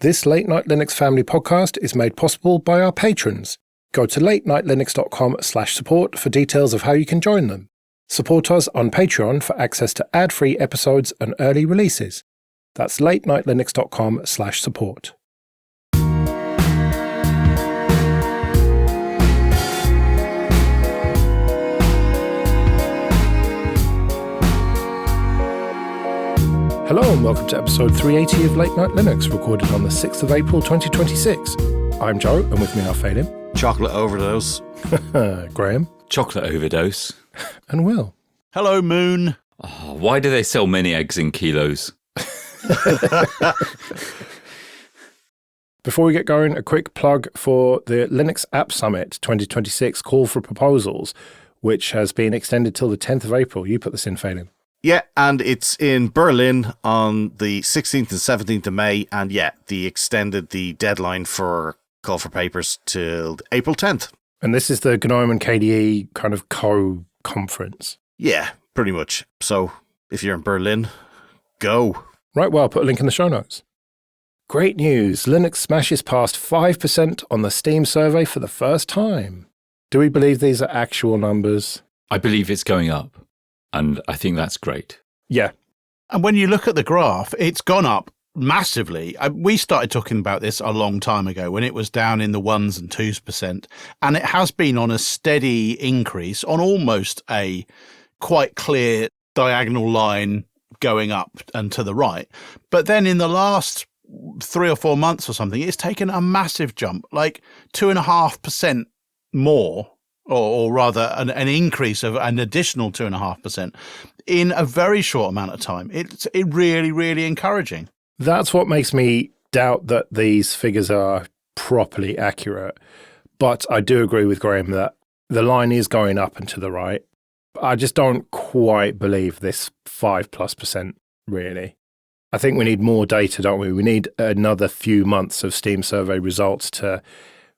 This Late Night Linux Family podcast is made possible by our patrons. Go to latenightlinux.com/support for details of how you can join them. Support us on Patreon for access to ad-free episodes and early releases. That's latenightlinux.com/support. Hello and welcome to episode 380 of Late Night Linux, recorded on the 6th of April 2026. I'm Joe, and with me are Phelim. Chocolate overdose. Graham. Chocolate overdose. And Will. Hello, Moon. Oh, why do they sell many eggs in kilos? Before we get going, a quick plug for the Linux App Summit 2026 call for proposals, which has been extended till the 10th of April. You put this in, Phelim. Yeah, and it's in Berlin on the 16th and 17th of May. And yeah, they extended the deadline for call for papers till April 10th. And this is the GNOME and KDE kind of co-conference. Yeah, pretty much. So if you're in Berlin, go. Right, well, I'll put a link in the show notes. Great news. Linux smashes past 5% on the Steam survey for the first time. Do we believe these are actual numbers? I believe it's going up, and I think that's great. Yeah. And when you look at the graph, it's gone up massively. We started talking about this a long time ago when it was down in the 1s and 2%, and it has been on a steady increase on almost a quite clear diagonal line going up and to the right. But then in the last 3 or 4 months or something, it's taken a massive jump, like 2.5% more, or rather an increase of an additional 2.5% in a very short amount of time. It's really, really encouraging. That's what makes me doubt that these figures are properly accurate. But I do agree with Graham that the line is going up and to the right. I just don't quite believe this 5+%, really. I think we need more data, don't we? We need another few months of Steam survey results to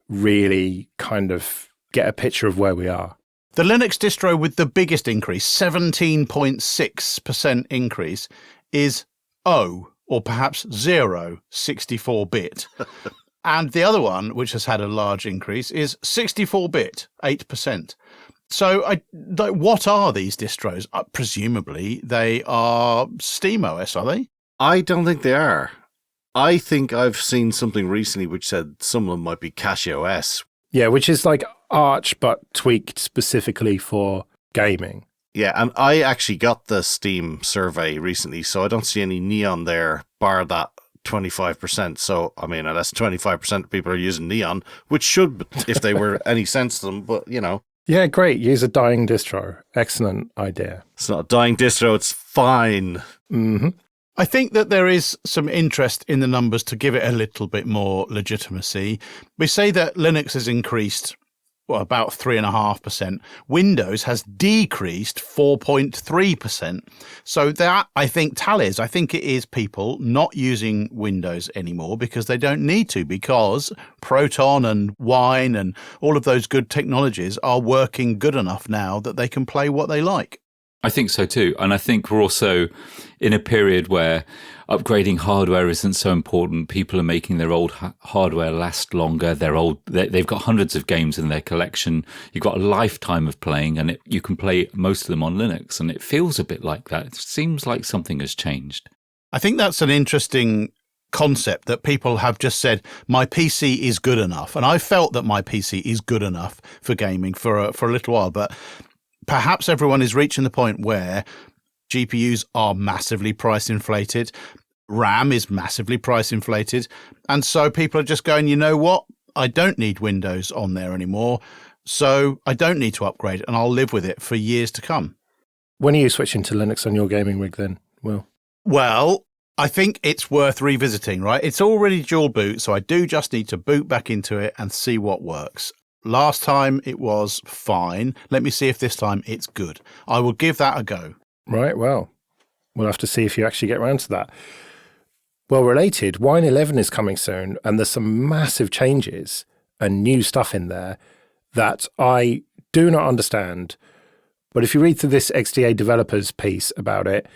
really kind of get a picture of where we are. The Linux distro with the biggest increase, 17.6% increase, is O, or perhaps 0, 64-bit. And the other one, which has had a large increase, is 64-bit, 8%. So what are these distros? Presumably they are SteamOS, are they? I don't think they are. I think I've seen something recently which said some of them might be CachyOS. Yeah, which is like Arch, but tweaked specifically for gaming. Yeah, and I actually got the Steam survey recently, so I don't see any Neon there, bar that 25%. So, I mean, unless 25% of people are using Neon, which should, if they were any sense to them, but, you know. Yeah, great. Use a dying distro. Excellent idea. It's not a dying distro, it's fine. Mm-hmm. I think that there is some interest in the numbers to give it a little bit more legitimacy. We say that Linux has increased, about 3.5%. Windows has decreased 4.3%. So that, I think, tallies. I think it is people not using Windows anymore because they don't need to, because Proton and Wine and all of those good technologies are working good enough now that they can play what they like. I think so too. And I think we're also in a period where upgrading hardware isn't so important. People are making their old hardware last longer. They've got hundreds of games in their collection. You've got a lifetime of playing, and you can play most of them on Linux. And it feels a bit like that. It seems like something has changed. I think that's an interesting concept that people have just said, my PC is good enough. And I felt that my PC is good enough for gaming for a little while. But perhaps everyone is reaching the point where GPUs are massively price inflated. RAM is massively price inflated. And so people are just going, you know what? I don't need Windows on there anymore. So I don't need to upgrade, and I'll live with it for years to come. When are you switching to Linux on your gaming rig then, Will? Well, I think it's worth revisiting, right? It's already dual boot, so I do just need to boot back into it and see what works. Last time it was fine. Let me see if this time it's good. I will give that a go. Right, well, we'll have to see if you actually get around to that. Well, related, Wine 11 is coming soon, and there's some massive changes and new stuff in there that I do not understand. But if you read through this XDA developers piece about it,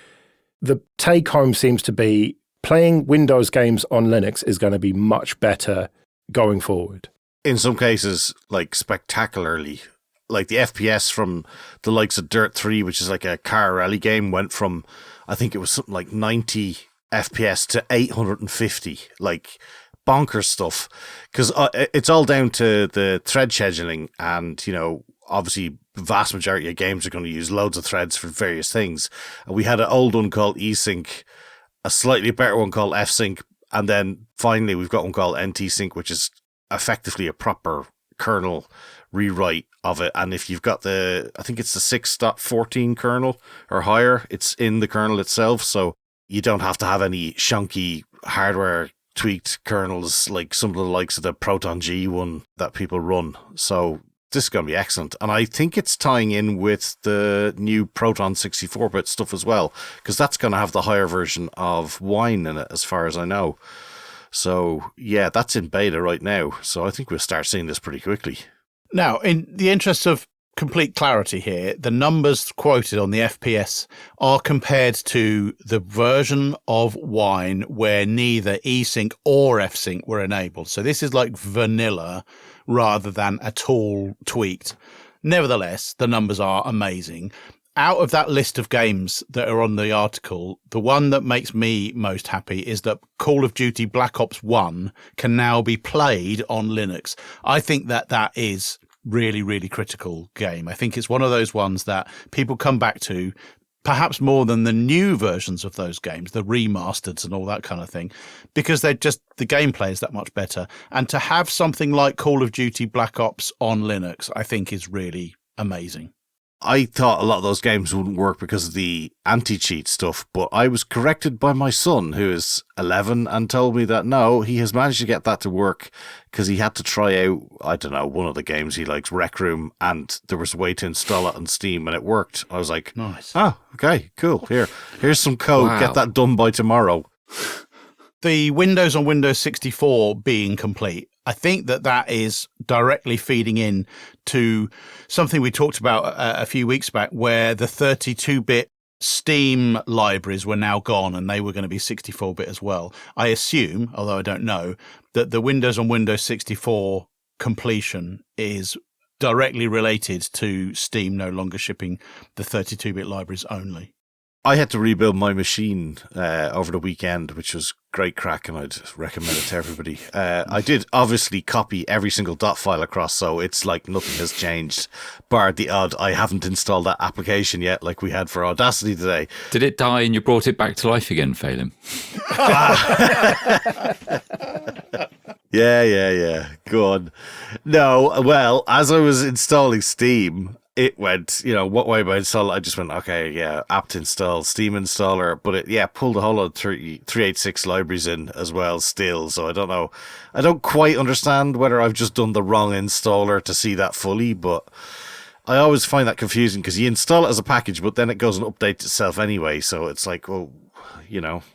the take-home seems to be playing Windows games on Linux is going to be much better going forward. In some cases, like spectacularly. Like the FPS from the likes of Dirt 3, which is like a car rally game, went from, I think it was something like 90 FPS to 850. Like bonkers stuff. Because it's all down to the thread scheduling. And, you know, obviously the vast majority of games are going to use loads of threads for various things. And we had an old one called eSync, a slightly better one called fsync, and then finally we've got one called entice, which is effectively a proper kernel rewrite of it. And if you've got I think it's the 6.14 kernel or higher, it's in the kernel itself, so you don't have to have any shonky hardware tweaked kernels like some of the likes of the Proton G one that people run. So this is going to be excellent. And I think it's tying in with the new Proton 64-bit stuff as well, because that's going to have the higher version of Wine in it, as far as I know. So, yeah, that's in beta right now. So I think we'll start seeing this pretty quickly. Now, in the interest of complete clarity here, the numbers quoted on the FPS are compared to the version of Wine where neither eSync or fsync were enabled. So this is like vanilla rather than at all tweaked. Nevertheless, the numbers are amazing. Out of that list of games that are on the article, the one that makes me most happy is that Call of Duty Black Ops 1 can now be played on Linux. I think that is really, really critical game. I think it's one of those ones that people come back to, perhaps more than the new versions of those games, the remasters and all that kind of thing, because the gameplay is that much better. And to have something like Call of Duty Black Ops on Linux, I think is really amazing. I thought a lot of those games wouldn't work because of the anti-cheat stuff, but I was corrected by my son, who is 11, and told me that no, he has managed to get that to work because he had to try out, I don't know, one of the games he likes, Rec Room, and there was a way to install it on Steam, and it worked. I was like, nice. Oh, okay, cool. Here's some code. Wow. Get that done by tomorrow. The Windows on Windows 64 being complete, I think that is directly feeding in to something we talked about a few weeks back, where the 32-bit Steam libraries were now gone and they were going to be 64-bit as well. I assume, although I don't know, that the Windows on Windows 64 completion is directly related to Steam no longer shipping the 32-bit libraries only. I had to rebuild my machine over the weekend, which was great crack, and I'd recommend it to everybody. I did obviously copy every single .dot file across, so it's like nothing has changed, bar the odd. I haven't installed that application yet, like we had for Audacity today. Did it die and you brought it back to life again, Phelim? Yeah. Go on. No, well, as I was installing Steam, it went, what way am I install? I just went, okay, yeah, apt install, Steam installer, but it, pulled a whole lot of 386 libraries in as well still, so I don't know. I don't quite understand whether I've just done the wrong installer to see that fully, but I always find that confusing because you install it as a package, but then it goes and updates itself anyway, so it's like, well,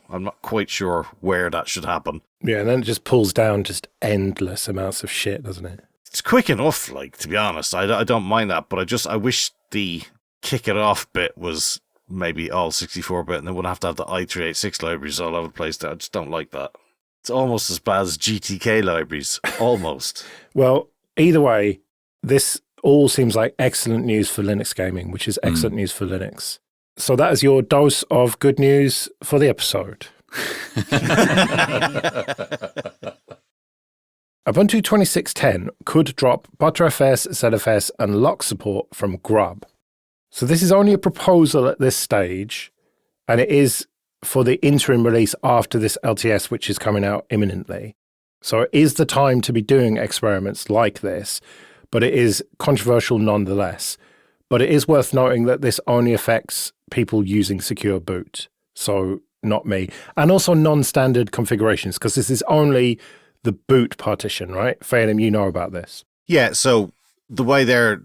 I'm not quite sure where that should happen. Yeah, and then it just pulls down just endless amounts of shit, doesn't it? It's quick enough, to be honest. I don't mind that, but I wish the kick it off bit was maybe all 64-bit and they wouldn't have to have the i386 libraries all over the place. I just don't like that. It's almost as bad as GTK libraries. Almost. Well, either way, this all seems like excellent news for Linux gaming, which is excellent news for Linux. So that is your dose of good news for the episode. Ubuntu 26.10 could drop ButterFS, ZFS, and lock support from GRUB. So this is only a proposal at this stage, and it is for the interim release after this LTS, which is coming out imminently. So it is the time to be doing experiments like this, but it is controversial nonetheless. But it is worth noting that this only affects people using Secure Boot, so not me. And also non-standard configurations, because this is only the boot partition, right? Phelim, you know about this. Yeah, so the way they're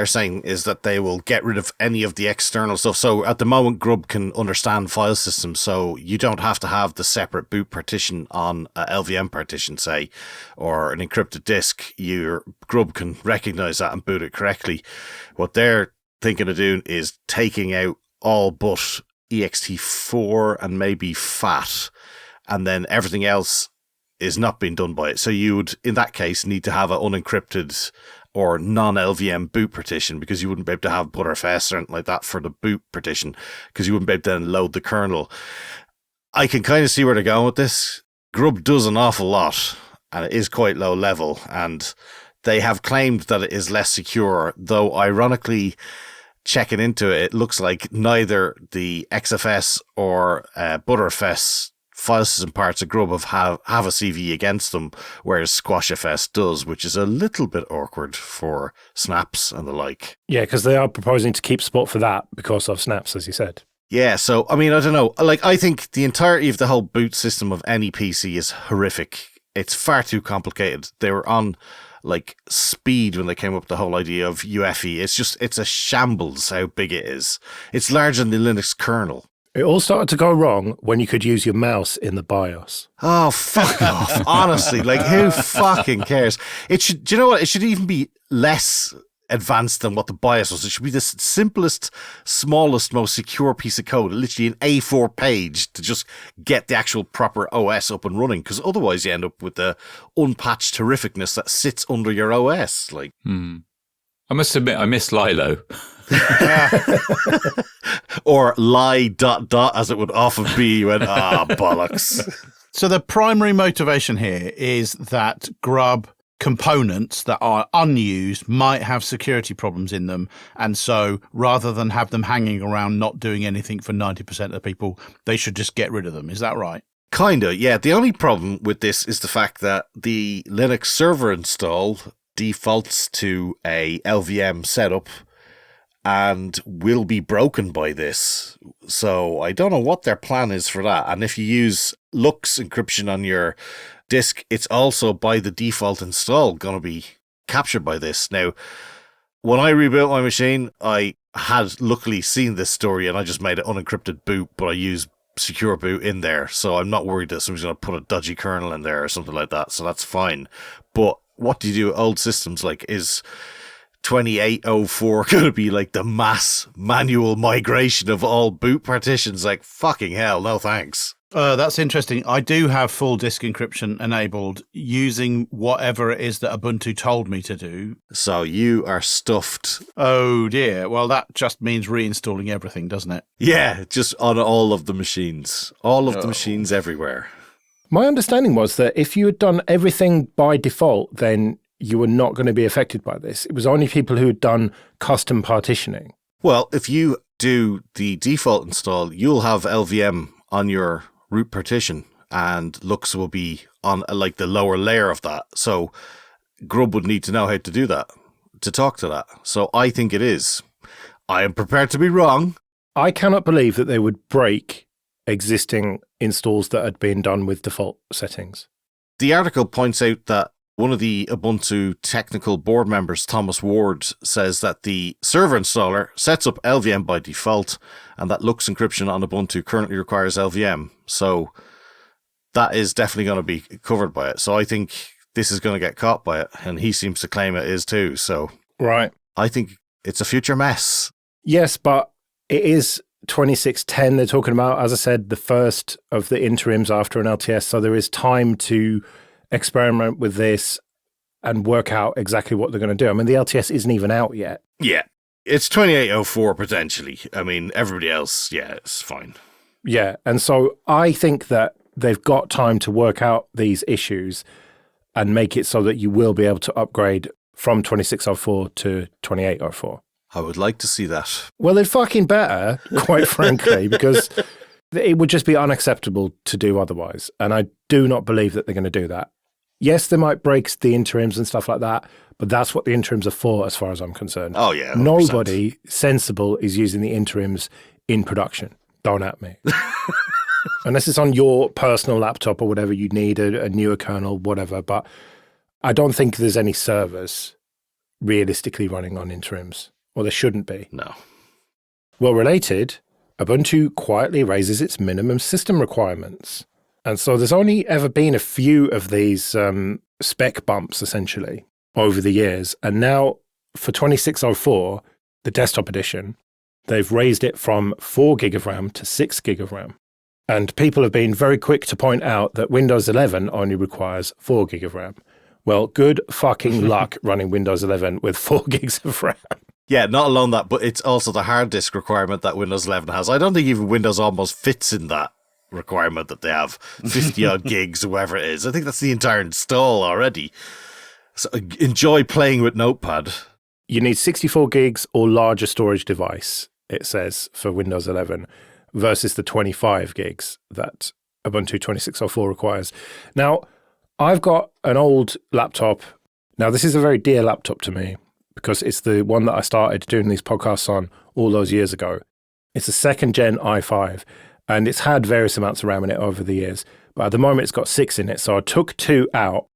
saying is that they will get rid of any of the external stuff. So at the moment, GRUB can understand file systems, so you don't have to have the separate boot partition on a LVM partition, say, or an encrypted disk. Your GRUB can recognize that and boot it correctly. What they're thinking of doing is taking out all but ext4 and maybe FAT, and then everything else is not being done by it. So you would, in that case, need to have an unencrypted or non-LVM boot partition, because you wouldn't be able to have Btrfs or anything like that for the boot partition, because you wouldn't be able to then load the kernel. I can kind of see where they're going with this. Grub does an awful lot, and it is quite low level, and they have claimed that it is less secure, though ironically, checking into it, it looks like neither the XFS or Btrfs file system parts of Grub have a CV against them, whereas SquashFS does, which is a little bit awkward for snaps and the like. Yeah, because they are proposing to keep support for that because of snaps, as you said. Yeah, so, I mean, I don't know. Like, I think the entirety of the whole boot system of any PC is horrific. It's far too complicated. They were on, like, speed when they came up with the whole idea of UEFI. It's a shambles how big it is. It's larger than the Linux kernel. It all started to go wrong when you could use your mouse in the BIOS. Oh, fuck off. Honestly, like, who fucking cares? It should, do you know what? It should even be less advanced than what the BIOS was. It should be the simplest, smallest, most secure piece of code, literally an A4 page to just get the actual proper OS up and running, because otherwise you end up with the unpatched horrificness that sits under your OS. Like, I must admit, I miss Lilo. Or lie ... as it would often be. You went, bollocks. So the primary motivation here is that Grub components that are unused might have security problems in them. And so rather than have them hanging around not doing anything for 90% of the people, they should just get rid of them. Is that right? Kinda, yeah. The only problem with this is the fact that the Linux server install defaults to a LVM setup and will be broken by this. So I don't know what their plan is for that. And if you use Lux encryption on your disk, it's also by the default install going to be captured by this. Now, when I rebuilt my machine, I had luckily seen this story and I just made an unencrypted boot, but I used secure boot in there. So I'm not worried that somebody's going to put a dodgy kernel in there or something like that. So that's fine. But what do you do with old systems? Like, is 2804 going to be like the mass manual migration of all boot partitions? Like, fucking hell, no thanks. That's interesting. I do have full disk encryption enabled using whatever it is that Ubuntu told me to do. So you are stuffed. Oh dear. Well, that just means reinstalling everything, doesn't it? Yeah, just on all of the machines. All of the machines everywhere. My understanding was that if you had done everything by default, then you were not going to be affected by this. It was only people who had done custom partitioning. Well, if you do the default install, you'll have LVM on your root partition, and Lux will be on like the lower layer of that. So Grub would need to know how to do that, to talk to that. So I think it is. I am prepared to be wrong. I cannot believe that they would break existing installs that had been done with default settings. The article points out that one of the Ubuntu technical board members, Thomas Ward, says that the server installer sets up LVM by default and that Lux encryption on Ubuntu currently requires LVM. So that is definitely going to be covered by it. So I think this is going to get caught by it, and he seems to claim it is too. So right, I think it's a future mess. Yes, but it is 2610 they're talking about. As I said, the first of the interims after an LTS. So there is time to experiment with this and work out exactly what they're going to do. I mean, the LTS isn't even out yet. Yeah, it's 2804 potentially. I mean, everybody else, yeah, it's fine. Yeah, and so I think that they've got time to work out these issues and make it so that you will be able to upgrade from 2604 to 2804. I would like to see that. Well, they'd fucking better, quite frankly, because it would just be unacceptable to do otherwise. And I do not believe that they're going to do that. Yes, they might break the interims and stuff like that, but that's what the interims are for, as far as I'm concerned. Oh, yeah. 100%. Nobody sensible is using the interims in production. Don't at me. Unless it's on your personal laptop or whatever, you need a newer kernel, whatever. But I don't think there's any servers realistically running on interims, or there shouldn't be. No. Well related, Ubuntu quietly raises its minimum system requirements. And so there's only ever been a few of these spec bumps, essentially, over the years. And now for 2604, the desktop edition, they've raised it from 4 gig of RAM to 6 gig of RAM. And people have been very quick to point out that Windows 11 only requires 4 gig of RAM. Well, good fucking luck running Windows 11 with 4 gigs of RAM. Yeah, not alone that, but it's also the hard disk requirement that Windows 11 has. I don't think even Windows almost fits in that requirement that they have 50 odd gigs or whatever it is. I think that's the entire install already. So enjoy playing with Notepad. You need 64 gigs or larger storage device, it says, for Windows 11 versus the 25 gigs that Ubuntu 26.04 requires. Now, I've got an old laptop. Now, this is a very dear laptop to me because it's the one that I started doing these podcasts on all those years ago. It's a second gen i5, and it's had various amounts of RAM in it over the years. But at the moment, it's got 6 in it. So I took 2 out.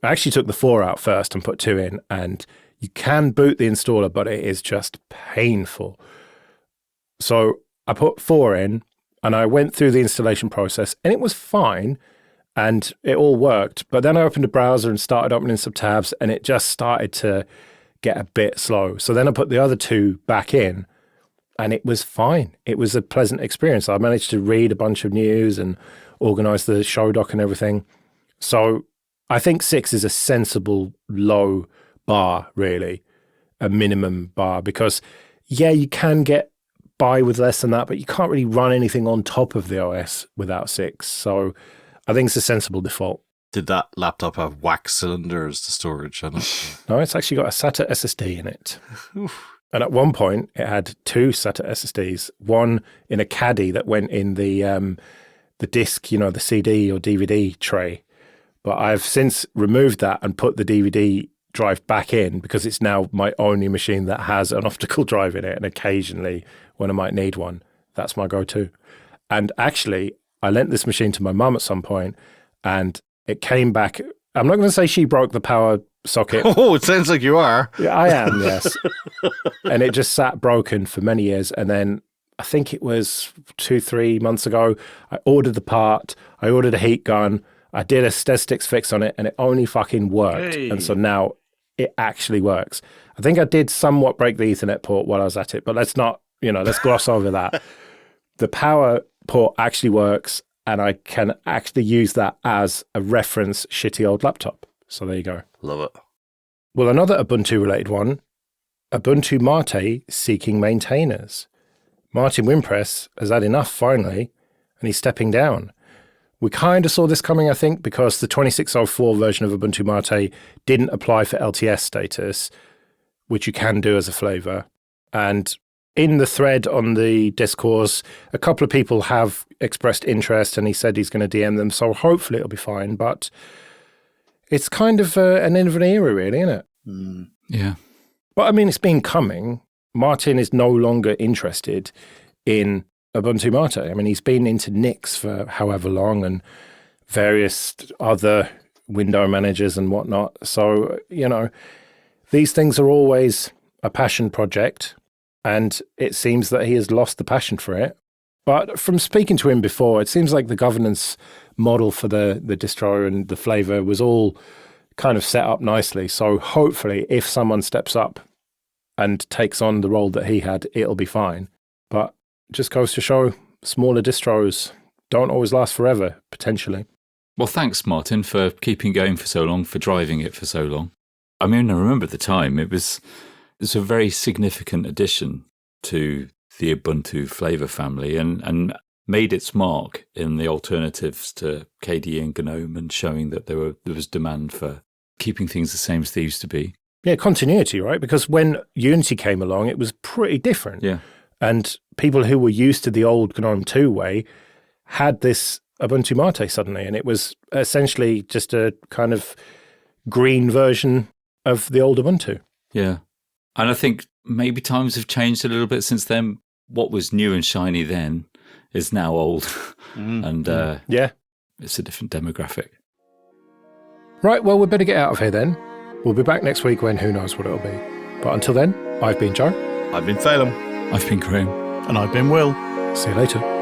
I actually took the 4 out first and put 2 in. And you can boot the installer, but it is just painful. So I put 4 in, and I went through the installation process, and it was fine. And it all worked. But then I opened a browser and started opening some tabs, and it just started to get a bit slow. So then I put the other 2 back in, and it was fine. It was a pleasant experience. I managed to read a bunch of news and organize the show doc and everything. So I think 6 is a sensible low bar, really, a minimum bar, because, yeah, you can get by with less than that, but you can't really run anything on top of the OS without 6. So I think it's a sensible default. Did that laptop have wax cylinders to storage on it? No, it's actually got a SATA SSD in it. And at one point, it had 2 SATA SSDs, one in a caddy that went in the disc, you know, the CD or DVD tray. But I've since removed that and put the DVD drive back in because it's now my only machine that has an optical drive in it. And occasionally, when I might need one, that's my go-to. And actually, I lent this machine to my mum at some point, and it came back. I'm not going to say she broke the power socket. Oh, it sounds like you are. Yeah, I am, yes. And it just sat broken for many years. And then I think it was 2-3 months ago, I ordered the part. I ordered a heat gun. I did a SteadSticks fix on it, and it only fucking worked. Hey. And so now it actually works. I think I did somewhat break the Ethernet port while I was at it, but let's not, let's gloss over that. The power port actually works, and I can actually use that as a reference shitty old laptop. So there you go. Love it. Well, another Ubuntu-related one, Ubuntu MATE seeking maintainers. Martin Wimpress has had enough, finally, and he's stepping down. We kind of saw this coming, I think, because the 26.04 version of Ubuntu MATE didn't apply for LTS status, which you can do as a flavor. And in the thread on the discourse, a couple of people have expressed interest, and he said he's going to DM them, so hopefully it'll be fine. But it's kind of an end of an era, really, isn't it? Mm. Yeah. But I mean, it's been coming. Martin is no longer interested in Ubuntu MATE. I mean, he's been into Nix for however long and various other window managers and whatnot. So, these things are always a passion project, and it seems that he has lost the passion for it. But from speaking to him before, it seems like the governance model for the distro and the flavor was all kind of set up nicely. So hopefully, if someone steps up and takes on the role that he had, it'll be fine. But just goes to show smaller distros don't always last forever, potentially. Well, thanks, Martin, for keeping going for so long, for driving it for so long. I mean, I remember at the time, it was a very significant addition to the Ubuntu flavor family and made its mark in the alternatives to KDE and GNOME and showing that there was demand for keeping things the same as they used to be. Yeah, continuity, right? Because when Unity came along, it was pretty different. Yeah. And people who were used to the old GNOME 2 way had this Ubuntu MATE suddenly, and it was essentially just a kind of green version of the old Ubuntu. Yeah. And I think maybe times have changed a little bit since then. What was new and shiny then is now old. And yeah, it's a different demographic. Right, well, we better get out of here then. We'll be back next week when who knows what it'll be. But until then, I've been Joe. I've been Phelan. I've been Graham. And I've been Will. See you later.